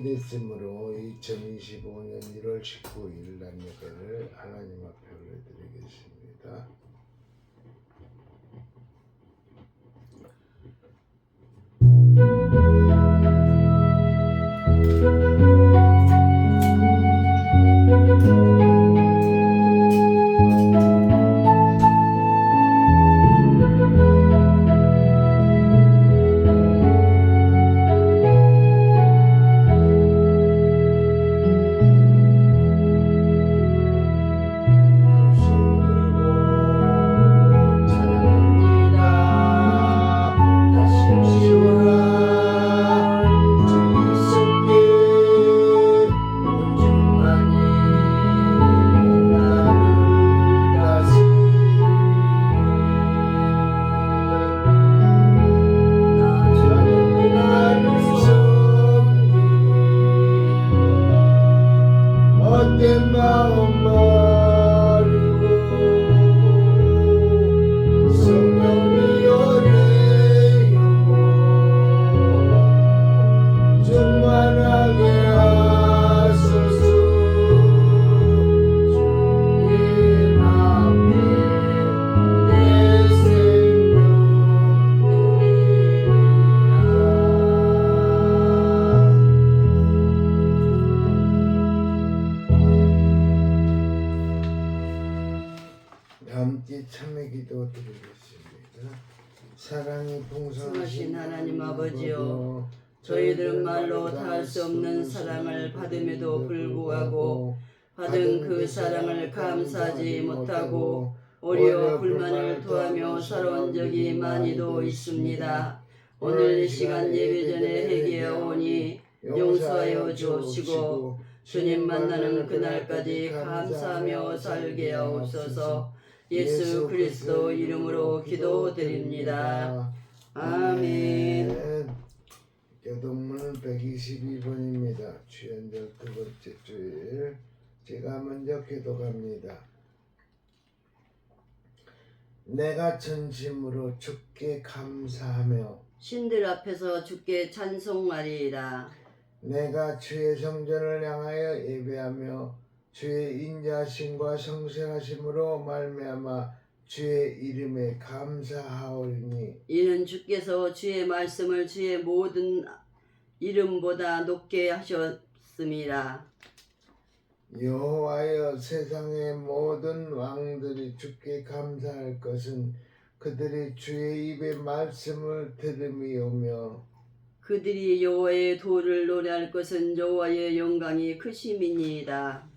됐으므로 2025년 1월 19일 날 예배를 하나님 앞에 올려드리겠습니다. 함께 참회 기도 드리겠습니다. 사랑이 풍성하신 하나님 아버지여, 저희들은 말로 다 할 수 없는 사랑을 받음에도 불구하고 받은 그 사랑을 감사하지 못하고 오히려 불만을 토하며 살아온 적이 많이도 있습니다. 오늘 이 시간 예배 전에 회개하오니 용서하여 주옵시고 주님 만나는 그날까지 감사하며 살게 하옵소서. 예수 그리스도 이름으로 기도드립니다. 아멘. 교독문 122번입니다. 주연절 두 번째 주일. 제가 먼저 기도합니다. 내가 전심으로 주께 감사하며 신들 앞에서 주께 찬송하리이다. 내가 주의 성전을 향하여 예배하며 주의 인자하심과 성실하심으로 말미암아 주의 이름에 감사하오리니 이는 주께서 주의 말씀을 주의 모든 이름보다 높게 하셨음이라. 여호와여, 세상의 모든 왕들이 주께 감사할 것은 그들이 주의 입의 말씀을 들음이오며 그들이 여호와의 도를 노래할 것은 여호와의 영광이 크심이니이다.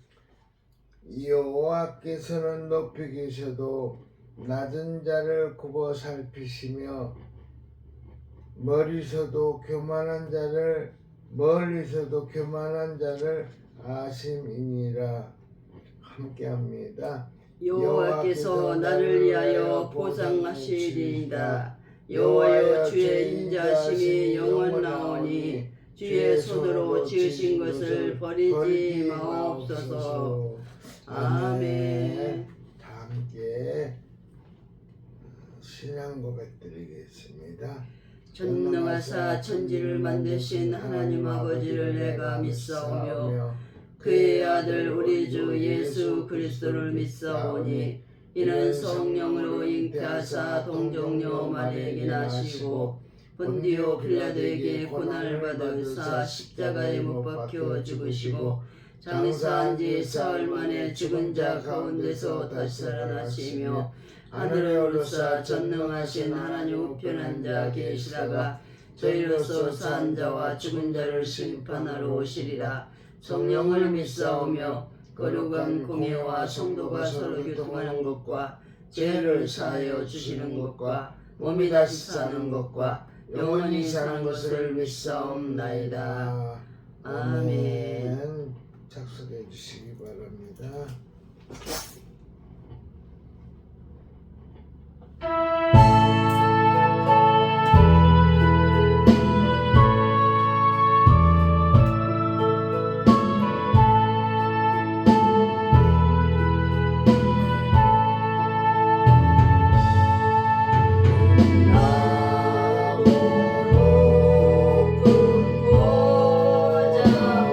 여호와께서는 높이 계셔도 낮은 자를 굽어 살피시며 멀리서도 교만한 자를 아심이니라. 함께합니다. 여호와께서 나를 위하여 보상하시리이다. 여호와여, 주의 인자심이 영원하오니 주의 손으로 지으신 것을 버리지 마옵소서. 아멘. 다 함께 신앙 고백 드리겠습니다. 전능하사 천지를 만드신 하나님 아버지를 내가 믿사오며 그의 아들 우리 주 예수 그리스도를 믿사오니 이는 성령으로 잉태하사 동정녀 마리아에게 나시고 본디오 빌라도에게 고난을 받으사 십자가에 못 박혀 죽으시고 장사한 지 사흘 만에 죽은 자 가운데서 다시 살아나시며 하늘에 오르사 전능하신 하나님 우편한 자 계시다가 저희로서 산 자와 죽은 자를 심판하러 오시리라. 성령을 믿사오며 거룩한 공예와 성도가 서로 교통하는 것과 죄를 사하여 주시는 것과 몸이 다시 사는 것과 영원히 사는 것을 믿사옵나이다. 아멘. 작성해 주시기 바랍니다. 나무로 큰 고자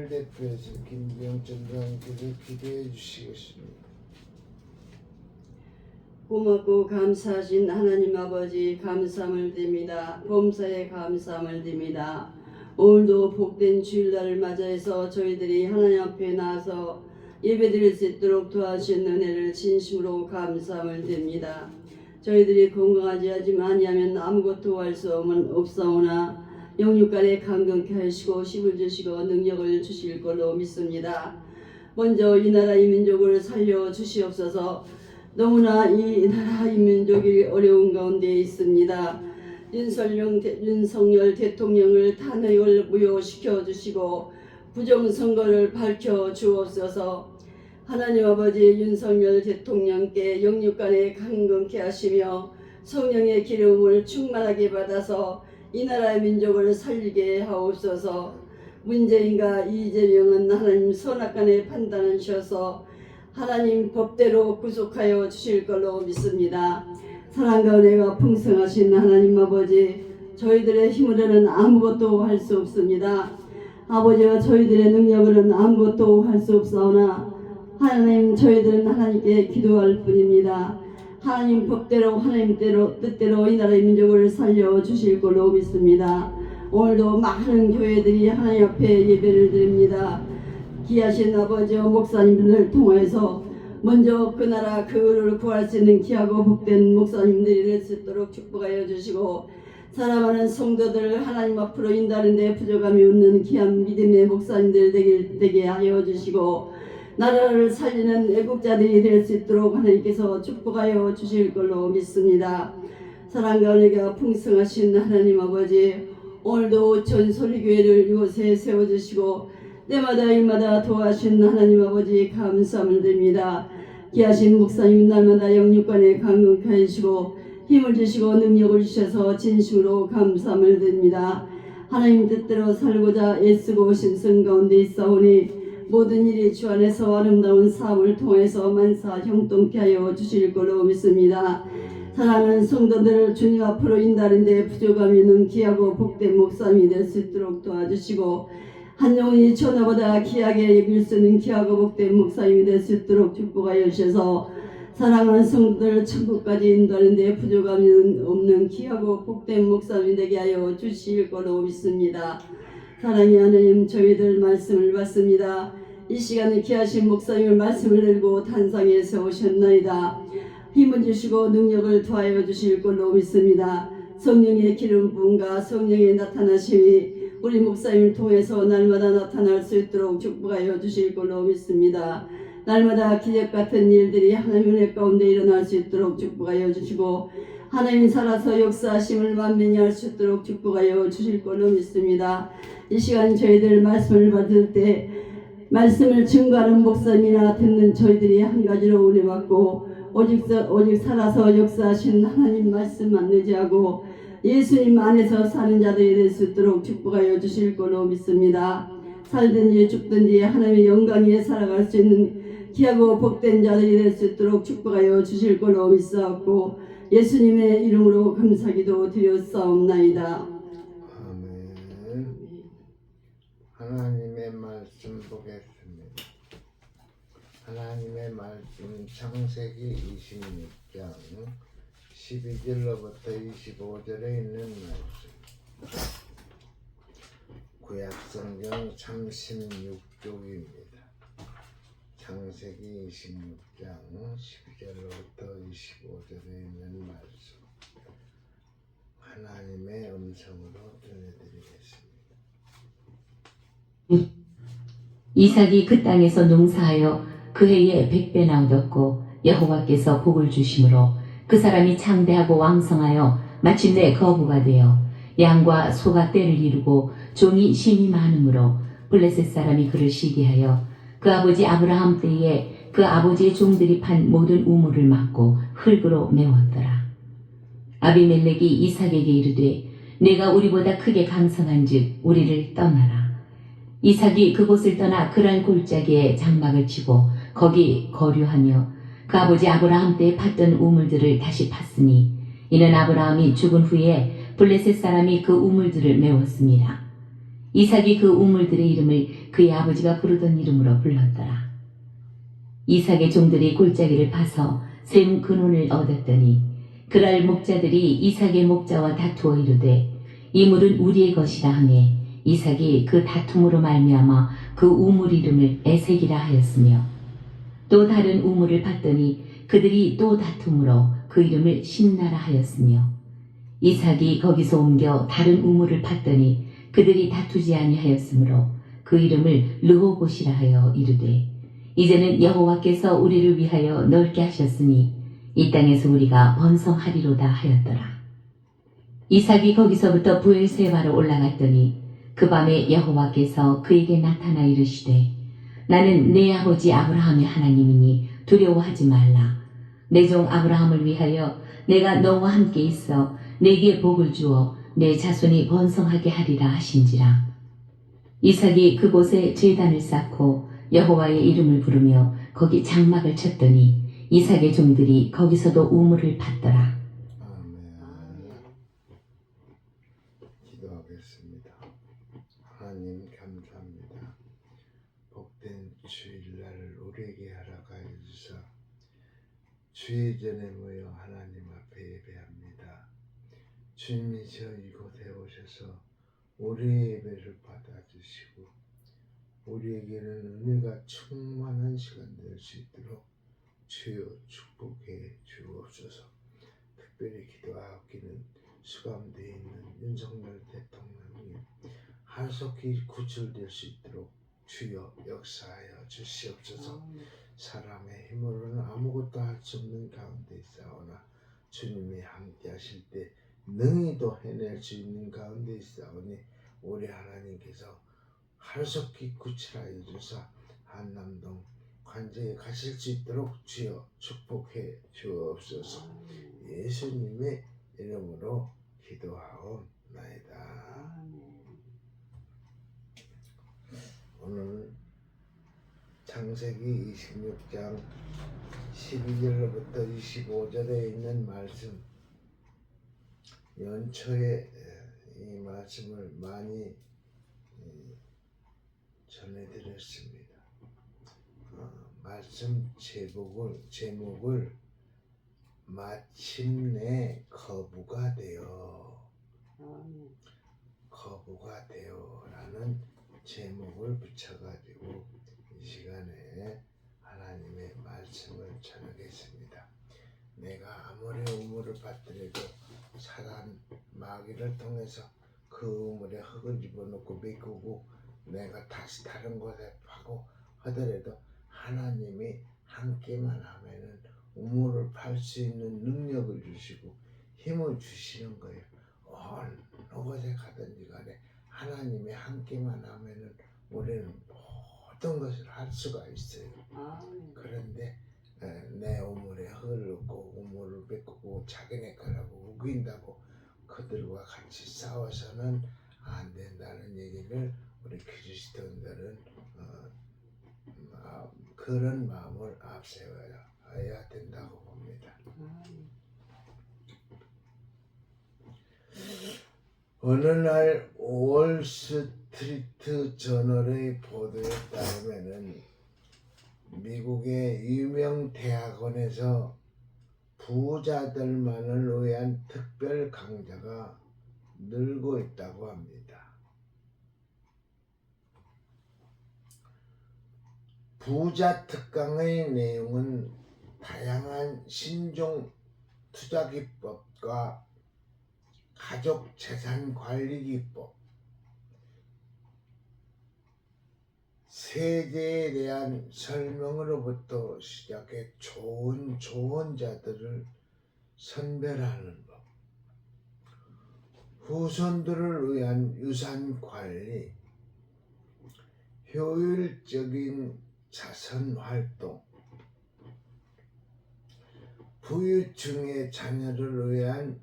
우리를 대표해서 김병철 장교를 기도해 주시겠습니다. 고맙고 감사하신 하나님 아버지 감사함을 드립니다. 범사에 감사함을 드립니다. 오늘도 복된 주일날을 맞이해서 저희들이 하나님 앞에 나와서 예배드릴 수 있도록 도와주신 은혜를 진심으로 감사함을 드립니다. 저희들이 건강하지 아니하면 아무것도 할 수 없사오나 영육간에 강건케 하시고 힘을 주시고 능력을 주실 걸로 믿습니다. 먼저 이 나라 이 민족을 살려 주시옵소서. 너무나 이 나라 이 민족이 어려운 가운데 있습니다. 윤석열 대통령을 탄핵을 무효시켜 주시고 부정선거를 밝혀 주옵소서. 하나님 아버지 윤석열 대통령께 영육간에 강건케 하시며 성령의 기름을 충만하게 받아서 이 나라의 민족을 살리게 하옵소서. 문재인과 이재명은 하나님 선악간에 판단하셔서 하나님 법대로 구속하여 주실 걸로 믿습니다. 사랑과 은혜가 풍성하신 하나님 아버지, 저희들의 힘으로는 아무것도 할 수 없습니다. 아버지와 저희들의 능력으로는 아무것도 할 수 없사오나 하나님, 저희들은 하나님께 기도할 뿐입니다. 하나님 법대로 하나님 뜻대로 이 나라의 민족을 살려 주실 걸로 믿습니다. 오늘도 많은 교회들이 하나님 앞에 예배를 드립니다. 귀하신 아버지와 목사님들을 통해서 먼저 그 나라 그를 구할 수 있는 귀하고 복된 목사님들이 될 수 있도록 축복하여 주시고, 사랑하는 성도들 하나님 앞으로 인도하는 데 부족함이 없는 귀한 믿음의 목사님들 되게 하여 주시고, 나라를 살리는 애국자들이 될 수 있도록 하나님께서 축복하여 주실 걸로 믿습니다. 사랑과 은혜가 풍성하신 하나님 아버지, 오늘도 전소리교회를 이곳에 세워주시고 때마다 일마다 도와주신 하나님 아버지 감사함을 드립니다. 귀하신 목사님 날마다 영육간에 강건케 하시고 힘을 주시고 능력을 주셔서 진심으로 감사함을 드립니다. 하나님 뜻대로 살고자 애쓰고 신성 가운데 있사오니 모든 일이 주 안에서 아름다운 삶을 통해서 만사 형통케 하여 주실 걸로 믿습니다. 사랑하는 성도들을 주님 앞으로 인도하는 데 부족함이 있는 귀하고 복된 목사님이 될 수 있도록 도와주시고, 한 영혼이 천하보다 귀하게 여길 수 있는 귀하고 복된 목사님이 될 수 있도록 축복하여 주셔서 사랑하는 성도들 천국까지 인도하는 데 부족함이 없는 귀하고 복된 목사님이 되게 하여 주실 걸로 믿습니다. 사랑의 하나님, 저희들 말씀을 받습니다. 이 시간에 귀하신 목사님을 말씀을 들고 단상에 세우셨나이다. 힘을 주시고 능력을 더하여 주실 걸로 믿습니다. 성령의 기름 부음과 성령의 나타나심이 우리 목사님을 통해서 날마다 나타날 수 있도록 축복하여 주실 걸로 믿습니다. 날마다 기적 같은 일들이 하나님의 은혜 가운데 일어날 수 있도록 축복하여 주시고, 하나님 살아서 역사하심을 만면히 할 수 있도록 축복하여 주실 걸로 믿습니다. 이 시간 저희들 말씀을 받을 때 말씀을 증거하는 목사님이나 듣는 저희들이 한 가지로 은혜 받고 오직 살아서 역사하신 하나님 말씀만 의지하고 예수님 안에서 사는 자들이 될 수 있도록 축복하여 주실 걸로 믿습니다. 살든지 죽든지 하나님의 영광 위에 살아갈 수 있는 귀하고 복된 자들이 될 수 있도록 축복하여 주실 걸로 믿사옵고 예수님의 이름으로 감사기도 드렸사옵나이다. 아멘. 하나님의 말씀 보겠습니다. 하나님의 말씀 창세기 26장 12절로부터 25절에 있는 말씀, 구약성경 36쪽입니다. 창세기 26장 12절로부터 25절에 있는 말씀, 하나님의 음성으로 전해드리겠습니다. 이삭이 그 땅에서 농사하여 그 해에 100배나 얻었고 여호와께서 복을 주심으로 그 사람이 창대하고 왕성하여 마침내 거부가 되어 양과 소가 떼를 이루고 종이 심이 많으므로 블레셋 사람이 그를 시기하여 그 아버지 아브라함 때에 그 아버지의 종들이 판 모든 우물을 막고 흙으로 메웠더라. 아비멜렉이 이삭에게 이르되 내가 우리보다 크게 강성한즉 우리를 떠나라. 이삭이 그곳을 떠나 그랄 골짜기에 장막을 치고 거기 거류하며 그 아버지 아브라함 때에 팠던 우물들을 다시 팠으니 이는 아브라함이 죽은 후에 블레셋 사람이 그 우물들을 메웠습니다. 이삭이 그 우물들의 이름을 그의 아버지가 부르던 이름으로 불렀더라. 이삭의 종들이 골짜기를 파서 샘 근원을 얻었더니 그랄 목자들이 이삭의 목자와 다투어 이르되 이 물은 우리의 것이라 하매 이삭이 그 다툼으로 말미암아 그 우물 이름을 에색이라 하였으며 또 다른 우물을 봤더니 그들이 또 다툼으로 그 이름을 심나라 하였으며 이삭이 거기서 옮겨 다른 우물을 봤더니 그들이 다투지 아니하였으므로 그 이름을 르호봇이라 하여 이르되 이제는 여호와께서 우리를 위하여 넓게 하셨으니 이 땅에서 우리가 번성하리로다 하였더라. 이삭이 거기서부터 부엘세바로 올라갔더니 그 밤에 여호와께서 그에게 나타나 이르시되 나는 내 아버지 아브라함의 하나님이니 두려워하지 말라. 내 종 아브라함을 위하여 내가 너와 함께 있어 내게 복을 주어 내 자손이 번성하게 하리라 하신지라. 이삭이 그곳에 제단을 쌓고 여호와의 이름을 부르며 거기 장막을 쳤더니 이삭의 종들이 거기서도 우물을 팠더라. 아멘. 기도하겠습니다. 하나님 감사합니다. 복된 주일날 우리에게 허락하여 주사 주의 전에 모여 하나님 앞에 예배합니다. 주님이셔 이곳에 오셔서 우리의 예배를 받아주시고 우리에게는 은혜가 충만한 시간 될 수 있도록 주여 축복해 주옵소서. 특별히 기도하기는 수감되어 있는 윤석열 대통령이 한속히 구출될 수 있도록 주여 역사하여 주시옵소서. 사람의 힘으로는 아무것도 할 수 없는 가운데 있사오나 주님이 함께 하실 때 능히도 해낼 수 있는 가운데 있사오니 우리 하나님께서 한속히 구출하여 주사 한남동 관제에 가실 수 있도록 주여 축복해 주옵소서. 예수님의 이름으로 기도하옵나이다. 오늘 창세기 26장 12절로부터 25절에 있는 말씀, 연초에 이 말씀을 많이 전해드렸습니다. 말씀 제목을 마침내 거부가 되어라는 제목을 붙여가지고 이 시간에 하나님의 말씀을 전하겠습니다. 내가 아무리 우물을 받더라도 사단 마귀를 통해서 그 우물에 흙을 집어넣고 메꾸고 내가 다시 다른 곳에 파고 하더라도 하나님이 함께만 하면은 우물을 팔 수 있는 능력을 주시고 힘을 주시는 거예요. 어느 곳에 가든지 간에 하나님이 함께만 하면은 우리는 모든 것을 할 수가 있어요. 그런데 내 우물에 흙을 넣고 우물을 메꾸고 자기네 거라고 우긴다고 그들과 같이 싸워서는 안 된다는 얘기를 우리 그리스도인들은 그런 마음을 앞세워야 된다고 봅니다. 어느 날 월스트리트 저널의 보도에 따르면은 미국의 유명 대학원에서 부자들만을 위한 특별 강좌가 늘고 있다고 합니다. 부자 특강의 내용은 다양한 신종 투자 기법과 가족 재산 관리 기법, 세제에 대한 설명으로부터 시작해 좋은 조언자들을 선별하는 법, 후손들을 위한 유산 관리, 효율적인 자선 활동, 부유층의 자녀를 위한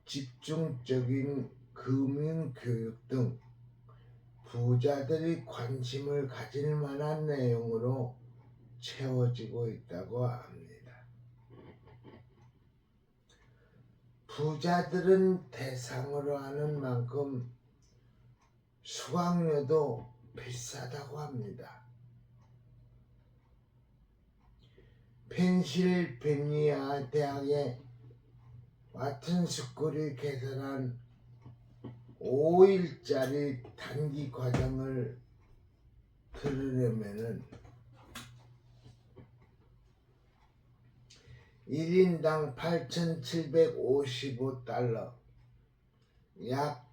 집중적인 금융 교육 등 부자들이 관심을 가질 만한 내용으로 채워지고 있다고 합니다. 부자들은 대상으로 하는 만큼 수강료도 비싸다고 합니다. 펜실베니아 대학의 와튼스쿨이 개설한 5일짜리 단기 과정을 들으려면은 1인당 8,755달러, 약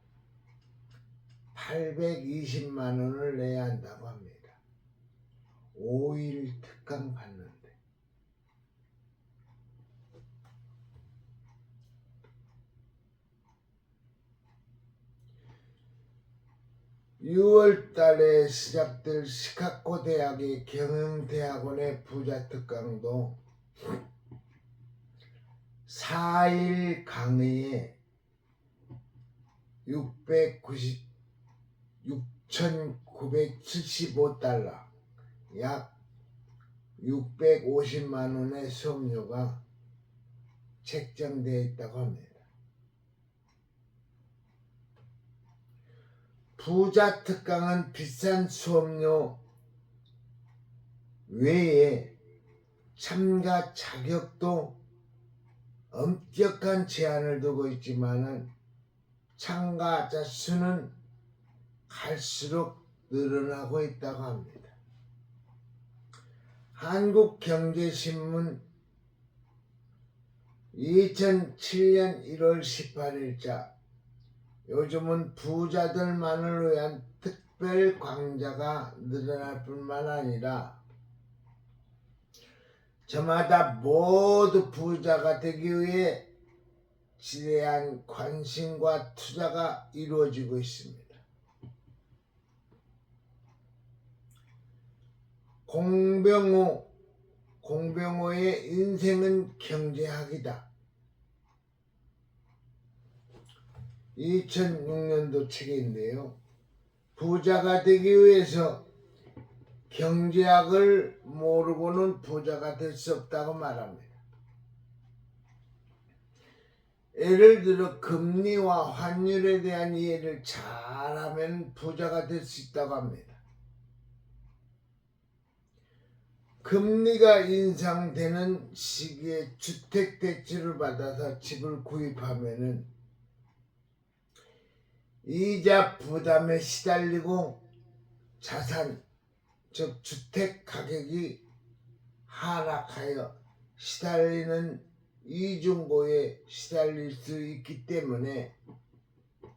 820만 원을 내야 한다고 합니다. 5일 특강 받는데. 6월 달에 시작될 시카고 대학의 경영대학원의 부자특강도 4일 강의에 6,975달러, 약 650만 원의 수업료가 책정되어 있다고 합니다. 부자 특강은 비싼 수업료 외에 참가 자격도 엄격한 제한을 두고 있지만은 참가자 수는 갈수록 늘어나고 있다고 합니다. 한국경제신문 2007년 1월 18일자 요즘은 부자들만을 위한 특별 강좌가 늘어날 뿐만 아니라 저마다 모두 부자가 되기 위해 지대한 관심과 투자가 이루어지고 있습니다. 공병호의 인생은 경제학이다. 2006년도 책인데요. 부자가 되기 위해서 경제학을 모르고는 부자가 될 수 없다고 말합니다. 예를 들어 금리와 환율에 대한 이해를 잘하면 부자가 될 수 있다고 합니다. 금리가 인상되는 시기에 주택대출을 받아서 집을 구입하면은 이자 부담에 시달리고 자산, 즉 주택 가격이 하락하여 시달리는 이중고에 시달릴 수 있기 때문에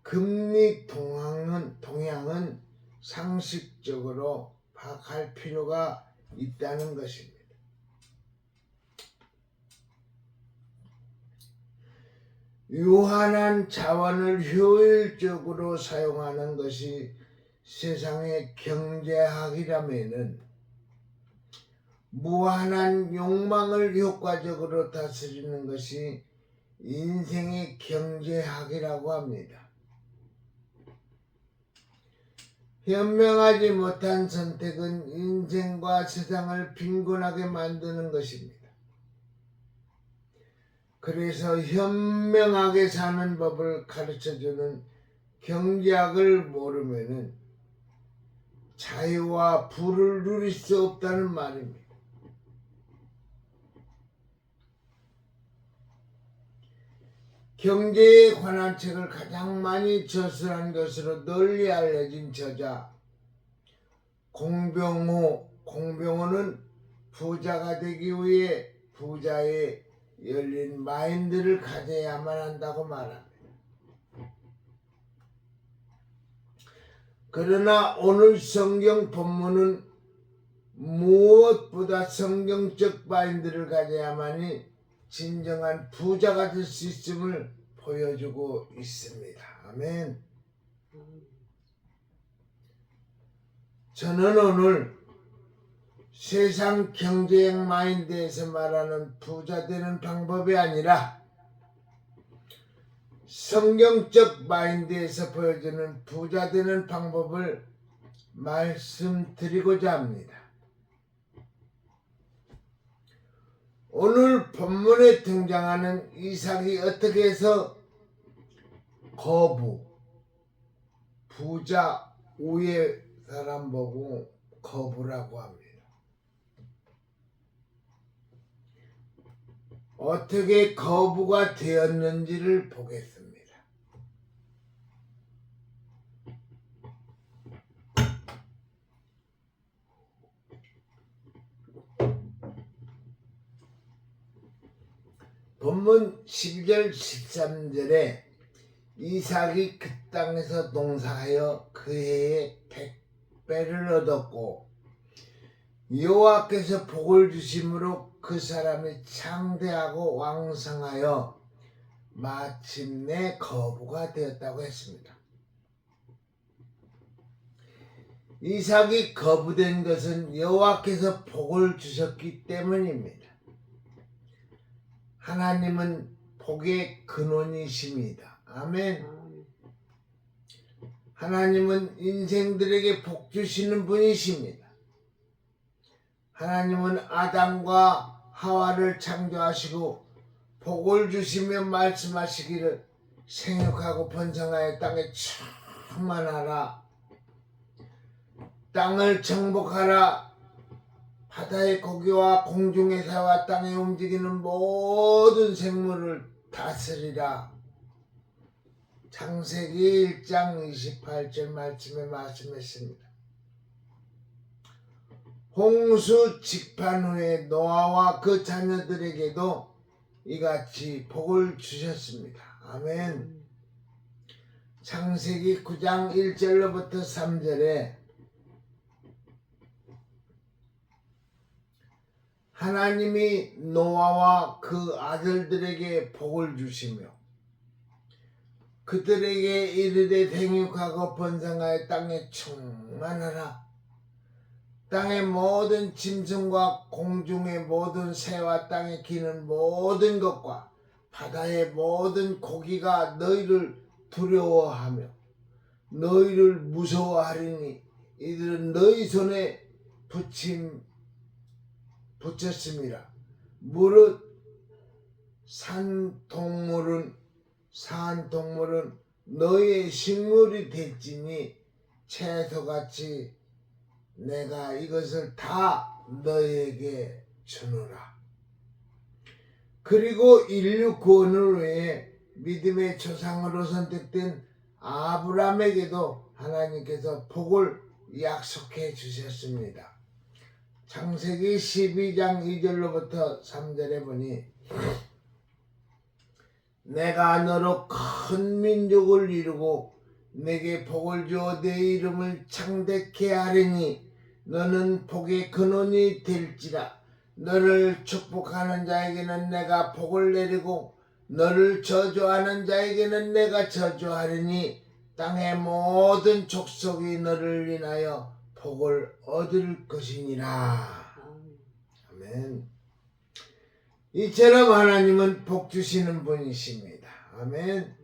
금리 동향은 상식적으로 파악할 필요가 있다는 것입니다. 유한한 자원을 효율적으로 사용하는 것이 세상의 경제학이라면은 무한한 욕망을 효과적으로 다스리는 것이 인생의 경제학이라고 합니다. 현명하지 못한 선택은 인생과 세상을 빈곤하게 만드는 것입니다. 그래서 현명하게 사는 법을 가르쳐주는 경제학을 모르면은 자유와 부를 누릴 수 없다는 말입니다. 경제에 관한 책을 가장 많이 저술한 것으로 널리 알려진 저자 공병호는 부자가 되기 위해 부자의 열린 마인드를 가져야만 한다고 말합니다. 그러나 오늘 성경 본문은 무엇보다 성경적 마인드를 가져야만이 진정한 부자가 될 수 있음을 보여주고 있습니다. 아멘. 저는 오늘 세상 경제학 마인드에서 말하는 부자 되는 방법이 아니라 성경적 마인드에서 보여주는 부자 되는 방법을 말씀드리고자 합니다. 오늘 본문에 등장하는 이삭이 어떻게 해서 거부, 부자, 위에 사람 보고 거부라고 합니다. 어떻게 거부가 되었는지를 보겠습니다. 본문 12절 13절에 이삭이 그 땅에서 농사하여 그 해에 100배를 얻었고 여호와께서 복을 주심으로 그 사람이 창대하고 왕성하여 마침내 거부가 되었다고 했습니다. 이삭이 거부된 것은 여호와께서 복을 주셨기 때문입니다. 하나님은 복의 근원이십니다. 아멘. 하나님은 인생들에게 복 주시는 분이십니다. 하나님은 아담과 하와를 창조하시고 복을 주시며 말씀하시기를 생육하고 번성하여 땅에 충만하라. 땅을 정복하라. 바다의 고기와 공중의 새와 땅에 움직이는 모든 생물을 다스리라. 창세기 1장 28절 말씀에 말씀했습니다. 홍수 직판 후에 노아와 그 자녀들에게도 이같이 복을 주셨습니다. 아멘. 창세기 9장 1절로부터 3절에 하나님이 노아와 그 아들들에게 복을 주시며 그들에게 이르되 생육하고 번성하여 땅에 충만하라. 땅의 모든 짐승과 공중의 모든 새와 땅에 기는 모든 것과 바다의 모든 고기가 너희를 두려워하며 너희를 무서워하리니 이들은 너희 손에 붙였습니다. 무릇 산 동물은 너희의 식물이 될지니 채소같이 내가 이것을 다 너희에게 주노라. 그리고 인류 구원을 위해 믿음의 조상으로 선택된 아브라함에게도 하나님께서 복을 약속해 주셨습니다. 창세기 12장 2절로부터 3절에 보니 내가 너로 큰 민족을 이루고 내게 복을 주어 내 이름을 창대케 하리니 너는 복의 근원이 될지라. 너를 축복하는 자에게는 내가 복을 내리고 너를 저주하는 자에게는 내가 저주하리니 땅의 모든 족속이 너를 인하여 복을 얻을 것이니라. 아멘. 이처럼 하나님은 복 주시는 분이십니다. 아멘.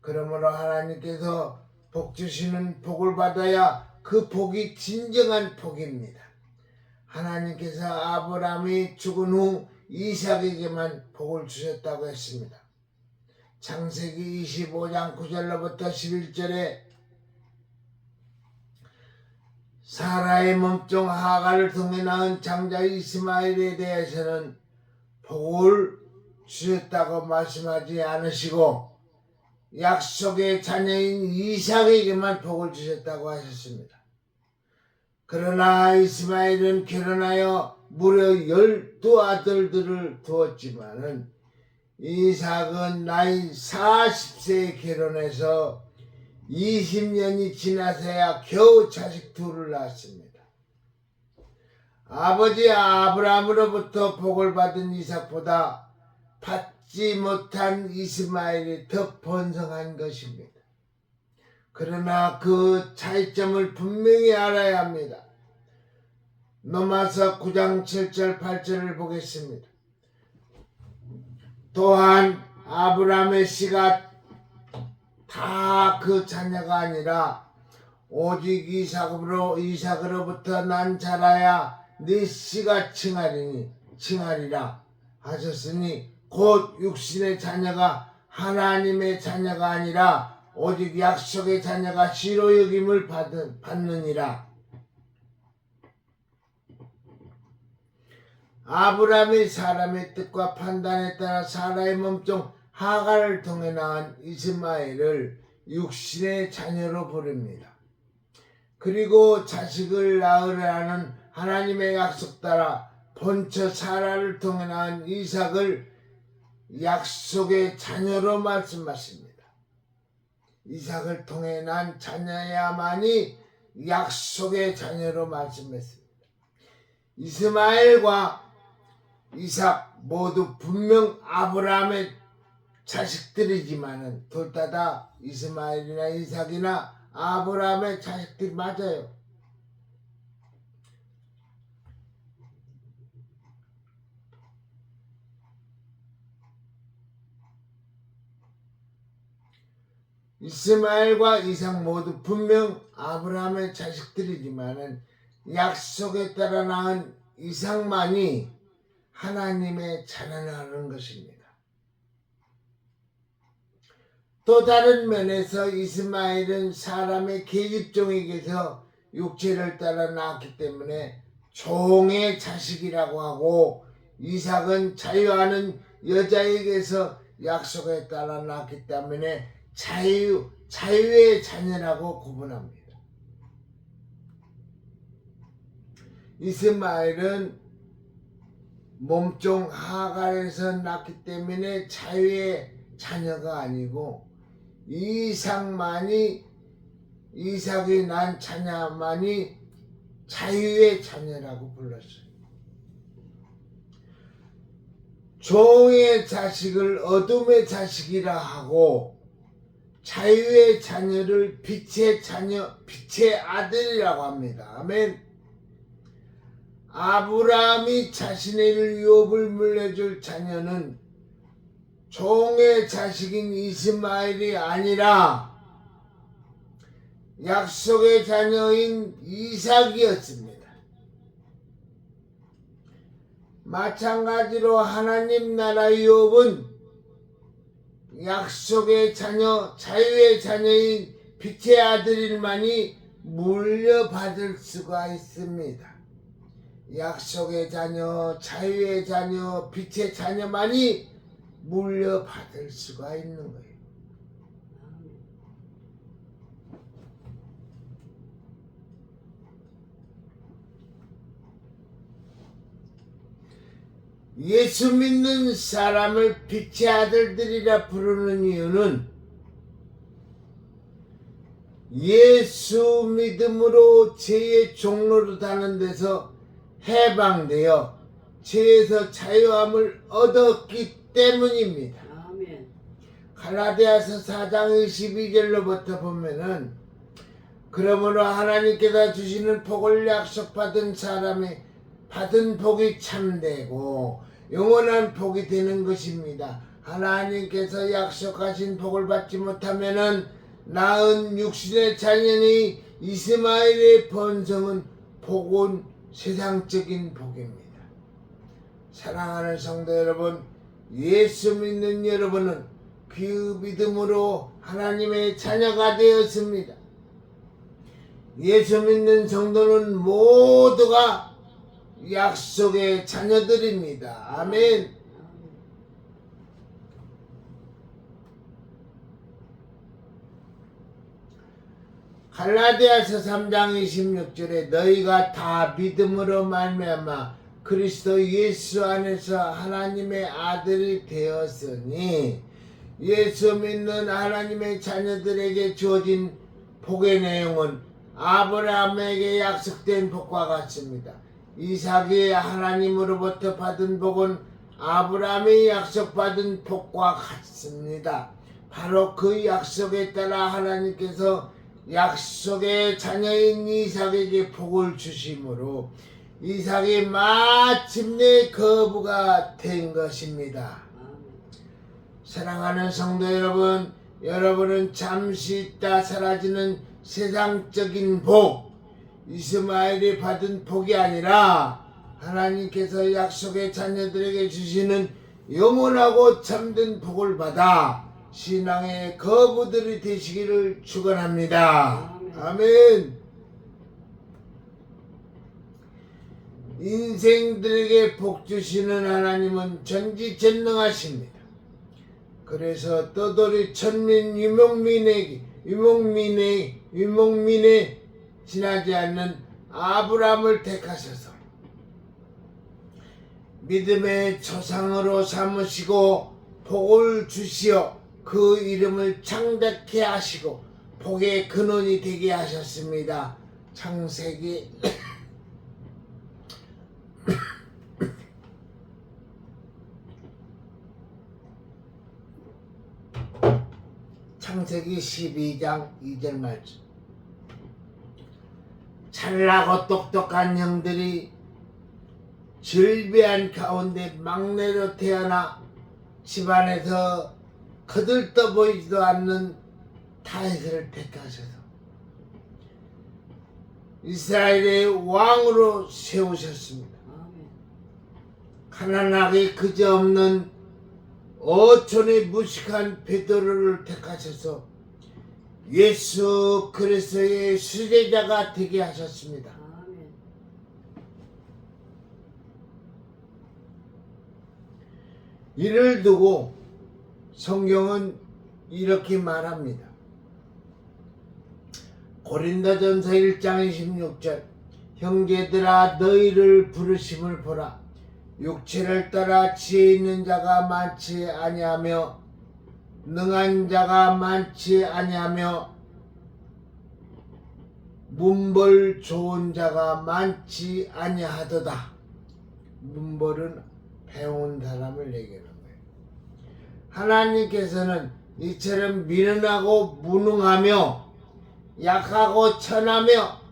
그러므로 하나님께서 복 주시는 복을 받아야 그 복이 진정한 복입니다. 하나님께서 아브라함이 죽은 후 이삭에게만 복을 주셨다고 했습니다. 창세기 25장 9절로부터 11절에 사라의 몸종 하가를 통해 낳은 장자 이스마엘에 대해서는 복을 주셨다고 말씀하지 않으시고 약속의 자녀인 이삭에게만 복을 주셨다고 하셨습니다. 그러나 이스마엘은 결혼하여 무려 12아들들을 두었지만은 이삭은 나이 40세에 결혼해서 20년이 지나서야 겨우 자식 둘을 낳았습니다. 아버지 아브라함으로부터 복을 받은 이삭보다 받지 못한 이스마엘이 더 번성한 것입니다. 그러나 그 차이점을 분명히 알아야 합니다. 로마서 9장 7절 8절을 보겠습니다. 또한 아브라함의 씨가 다 그 자녀가 아니라 오직 이삭으로부터 난 자라야 네 씨가 칭하리라 하셨으니 곧 육신의 자녀가 하나님의 자녀가 아니라 오직 약속의 자녀가 씨로 여김을 받느니라. 아브라함이 사람의 뜻과 판단에 따라 사라의 몸종 하갈을 통해 낳은 이스마엘을 육신의 자녀로 부릅니다. 그리고 자식을 낳으라는 하나님의 약속 따라 본처 사라를 통해 낳은 이삭을 약속의 자녀로 말씀하십니다. 이삭을 통해 난 자녀야만이 약속의 자녀로 말씀했습니다. 이스마엘과 이삭 모두 분명 아브라함의 자식들이지만은 둘 다 이스마엘이나 이삭이나 아브라함의 자식들이 맞아요. 이스마엘과 이삭 모두 분명 아브라함의 자식들이지만은 약속에 따라 낳은 이삭만이 하나님의 자녀라는 것입니다. 또 다른 면에서 이스마엘은 사람의 계집종에게서 육체를 따라 낳았기 때문에 종의 자식이라고 하고, 이삭은 자유하는 여자에게서 약속에 따라 낳았기 때문에 자유의 자녀라고 구분합니다. 이스마엘은 몸종 하갈에서 낳기 때문에 자유의 자녀가 아니고, 이삭이 난 자녀만이 자유의 자녀라고 불렀어요. 종의 자식을 어둠의 자식이라 하고, 자유의 자녀를 빛의 자녀, 빛의 아들이라고 합니다. 아멘. 아브라함이 자신의 유업을 물려줄 자녀는 종의 자식인 이스마엘이 아니라 약속의 자녀인 이삭이었습니다. 마찬가지로 하나님 나라 유업은 약속의 자녀, 자유의 자녀인 빛의 아들일만이 물려받을 수가 있습니다. 약속의 자녀, 자유의 자녀, 빛의 자녀만이 물려받을 수가 있는 거예요. 예수 믿는 사람을 빛의 아들들이라 부르는 이유는 예수 믿음으로 죄의 종로로 다는 데서 해방되어 죄에서 자유함을 얻었기 때문입니다. 아멘. 갈라디아서 4장 22절로부터 보면은, 그러므로 하나님께서 주시는 복을 약속받은 사람이 받은 복이 참되고 영원한 복이 되는 것입니다. 하나님께서 약속하신 복을 받지 못하면은 낳은 육신의 자녀니 이스마엘의 번성은 복은 세상적인 복입니다. 사랑하는 성도 여러분, 예수 믿는 여러분은 그 믿음으로 하나님의 자녀가 되었습니다. 예수 믿는 성도는 모두가 약속의 자녀들입니다. 아멘. 갈라디아서 3장 26절에 너희가 다 믿음으로 말미암아 그리스도 예수 안에서 하나님의 아들이 되었으니, 예수 믿는 하나님의 자녀들에게 주어진 복의 내용은 아브라함에게 약속된 복과 같습니다. 이삭이 하나님으로부터 받은 복은 아브라함이 약속받은 복과 같습니다. 바로 그 약속에 따라 하나님께서 약속의 자녀인 이삭에게 복을 주심으로 이삭이 마침내 거부가 된 것입니다. 사랑하는 성도 여러분, 여러분은 잠시 있다 사라지는 세상적인 복, 이스마엘이 받은 복이 아니라 하나님께서 약속의 자녀들에게 주시는 영원하고 참된 복을 받아 신앙의 거부들이 되시기를 축원합니다. 아멘. 아멘. 인생들에게 복 주시는 하나님은 전지전능하십니다. 그래서 떠돌이 천민 유목민에 지나지 않는 아브라함을 택하셔서 믿음의 조상으로 삼으시고 복을 주시어 그 이름을 창대케 하시고 복의 근원이 되게 하셨습니다. 창세기 창세기 12장 2절 말씀. 잘나고 똑똑한 형들이 즐비한 가운데 막내로 태어나 집안에서 거들떠 보이지도 않는 다윗을 택하셔서 이스라엘의 왕으로 세우셨습니다. 아멘. 가난하게 그저없는 어촌의 무식한 베드로를 택하셔서 예수 그리스도의 수제자가 되게 하셨습니다. 아멘. 이를 두고 성경은 이렇게 말합니다. 고린도전서 1장 26절 형제들아 너희를 부르심을 보라. 육체를 따라 지혜 있는 자가 많지 아니하며 능한 자가 많지 아니하며 문벌 좋은 자가 많지 아니하도다. 문벌은 배운 사람을 얘기하는 거예요. 하나님께서는 이처럼 미련하고 무능하며 약하고 천하며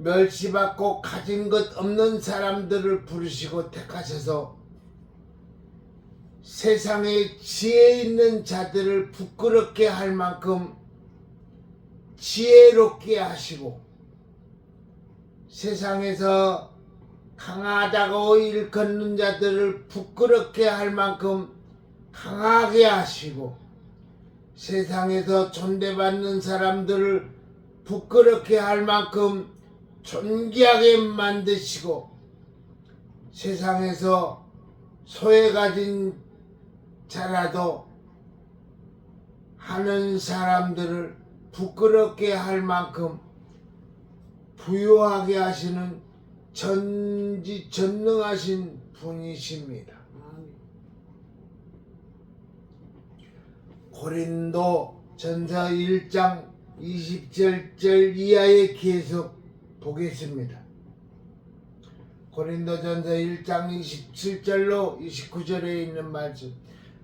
멸시받고 가진 것 없는 사람들을 부르시고 택하셔서 세상에 지혜 있는 자들을 부끄럽게 할 만큼 지혜롭게 하시고 세상에서 강하다고 일컫는 자들을 부끄럽게 할 만큼 강하게 하시고 세상에서 존대받는 사람들을 부끄럽게 할 만큼 존귀하게 만드시고 세상에서 소외 가진 자라도 하는 사람들을 부끄럽게 할 만큼 부유하게 하시는 전지전능하신 분이십니다. 아멘. 고린도 전서 1장 27절 이하에 계속 보겠습니다. 고린도전서 1장 27절로 29절에 있는 말씀.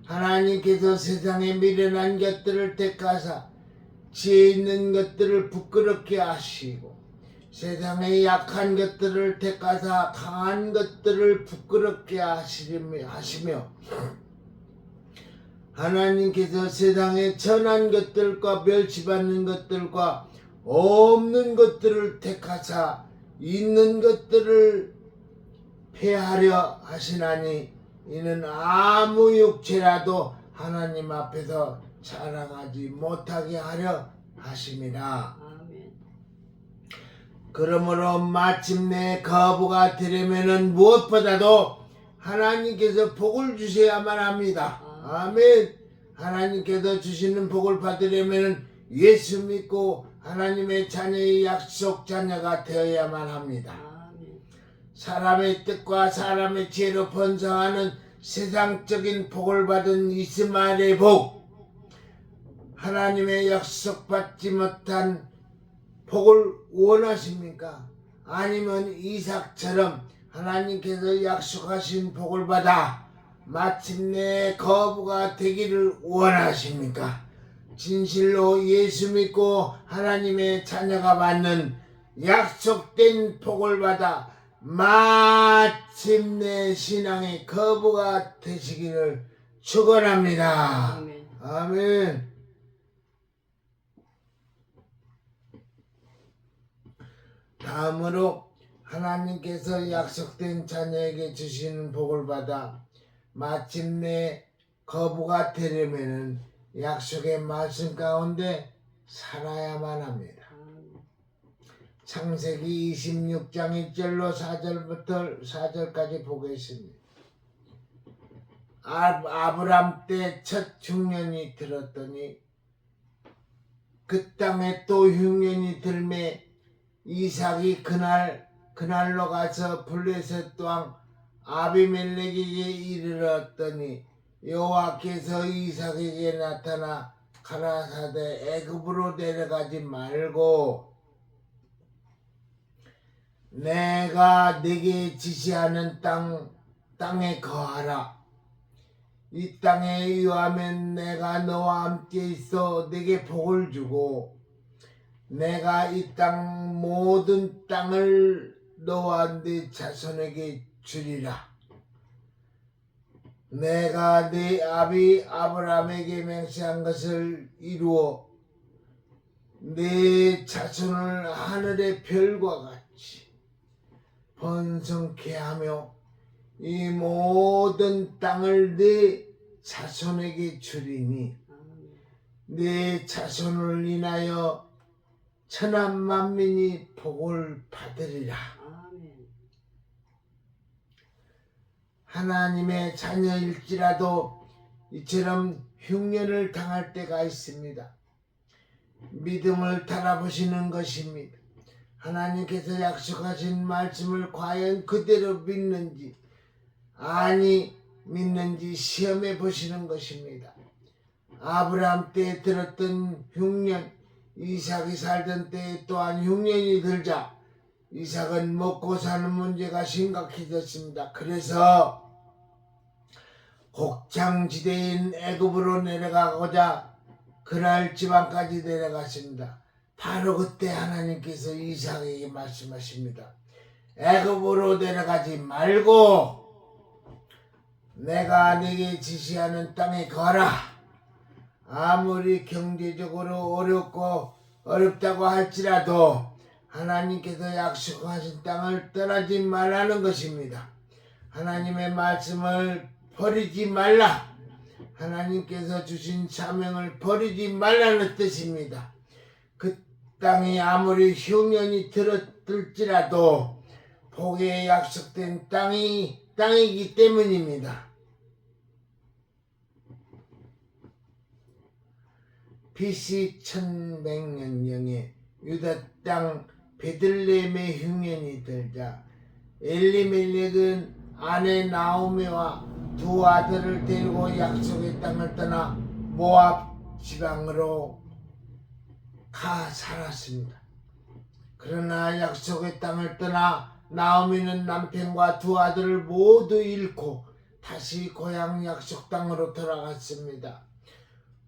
하나님께서 세상에 미련한 것들을 택하사 지혜 있는 것들을 부끄럽게 하시고 세상에 약한 것들을 택하사 강한 것들을 부끄럽게 하시며 하나님께서 세상에 천한 것들과 멸시받는 것들과 없는 것들을 택하사 있는 것들을 폐하려 하시나니 이는 아무 육체라도 하나님 앞에서 자랑하지 못하게 하려 하심이라. 아멘. 그러므로 마침내 거부가 되려면은 무엇보다도 하나님께서 복을 주셔야만 합니다. 아멘. 하나님께서 주시는 복을 받으려면은 예수 믿고 하나님의 자녀의 약속 자녀가 되어야만 합니다. 아멘. 사람의 뜻과 사람의 지혜로 번성하는 세상적인 복을 받은 이스마엘의 복, 하나님의 약속받지 못한 복을 원하십니까? 아니면 이삭처럼 하나님께서 약속하신 복을 받아 마침내 거부가 되기를 원하십니까? 진실로 예수 믿고 하나님의 자녀가 받는 약속된 복을 받아 마침내 신앙의 거부가 되시기를 축원합니다. 아멘. 아멘. 다음으로 하나님께서 약속된 자녀에게 주시는 복을 받아 마침내 거부가 되려면은 약속의 말씀 가운데 살아야만 합니다. 창세기 26장 1절로 4절부터 4절까지 보겠습니다. 아브람 때 첫 흉년이 들었더니 그 땅에 또 흉년이 들매 이삭이 그날로 가서 블레셋 왕 아비멜렉에게 이르렀더니 여호와께서 이삭에게 나타나 가라사대 애굽으로 내려가지 말고 내가 네게 지시하는 땅에 거하라. 이 땅에 의하면 내가 너와 함께 있어 네게 복을 주고 내가 이 땅 모든 땅을 너와 네 자손에게 주리라. 내가 네 아비 아브라함에게 맹세한 것을 이루어 네 자손을 하늘의 별과 같이 번성케 하며 이 모든 땅을 네 자손에게 주리니 네 자손을 인하여 천한 만민이 복을 받으리라. 하나님의 자녀일지라도 이처럼 흉년을 당할 때가 있습니다. 믿음을 달아보시는 것입니다. 하나님께서 약속하신 말씀을 과연 그대로 믿는지 아니 믿는지 시험해 보시는 것입니다. 아브라함 때 들었던 흉년, 이삭이 살던 때에 또한 흉년이 들자 이삭은 먹고 사는 문제가 심각해졌습니다. 그래서 곡창지대인 애굽으로 내려가고자 그랄 지방까지 내려갔습니다. 바로 그때 하나님께서 이삭에게 말씀하십니다. 애굽으로 내려가지 말고 내가 네게 지시하는 땅에 거라. 아무리 경제적으로 어렵다고 할지라도 하나님께서 약속하신 땅을 떠나지 말라는 것입니다. 하나님의 말씀을 버리지 말라. 하나님께서 주신 사명을 버리지 말라는 뜻입니다. 그 땅이 아무리 흉년이 들을지라도 복에 약속된 땅이기 때문입니다. BC 1100년경에 유다 땅 베들레헴의 흉년이 들자 엘리멜렉은 아내 나오미와 두 아들을 데리고 약속의 땅을 떠나 모압 지방으로 가 살았습니다. 그러나 약속의 땅을 떠나 나오미는 남편과 두 아들을 모두 잃고 다시 고향 약속 땅으로 돌아갔습니다.